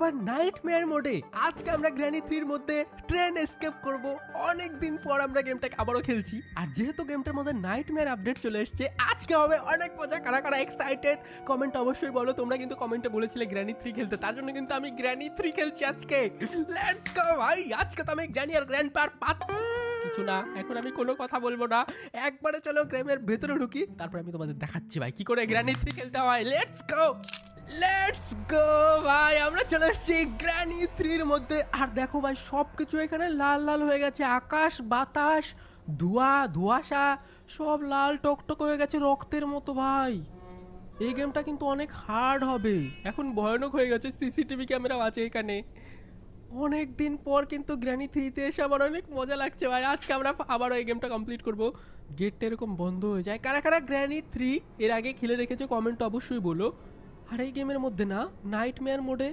আবার নাইটমেয়ার মোডে। আজকে আমরা গ্র্যানি 3 মধ্যে ট্রেন এসকেপ করব। অনেক দিন পর আমরা গেমটাকে আবারও খেলছি, আর যেহেতু গেমটার মধ্যে নাইটমেয়ার আপডেট চলে এসেছে, আজকে হবে অনেক মজা। কারা কারা এক্সাইটেড কমেন্ট অবশ্যই বলো। তোমরা কিন্তু কমেন্টে বলেছিলে গ্র্যানি 3 খেলতে, তার জন্য কিন্তু আমি গ্র্যানি 3 খেলছি আজকে। লেটস গো ভাই, আজকে তো আমি গ্র্যানি আর গ্র্যান্ডপার কিছু না, এখন আমি কোনো কথা বলবো না। একবারে চলো গ্রামের ভেতরে ঢুকি, তারপর আমি তোমাদের দেখাচ্ছি ভাই কি করে গ্র্যানি 3 খেলতে হয়। লেটস গো লেটস গো ভাই, আমরা চলে এসেছি গ্র্যানি 3 এর মধ্যে। আর দেখো ভাই, সব কিছু এখানে লাল লাল হয়ে গেছে। আকাশ বাতাস ধোঁয়া ধোঁয়াশা সব লাল টকটক হয়ে গেছে রক্তের মতো ভাই। এই গেমটা কিন্তু অনেক হার্ড হবে। এখন ভয়ানক হয়ে গেছে, সিসিটিভি ক্যামেরাও আছে এখানে। অনেক দিন পর কিন্তু গ্র্যানি 3-তে এসে আমার অনেক মজা লাগছে ভাই। আজকে আমরা আবারও এই গেমটা কমপ্লিট করব। গেটটা এরকম বন্ধ হয়ে যায়। কারা কারা গ্র্যানি 3 এর আগে খেলে রেখেছে কমেন্ট অবশ্যই বলো। আর এই গেমের মধ্যে না নাইটমেয়ার মোডে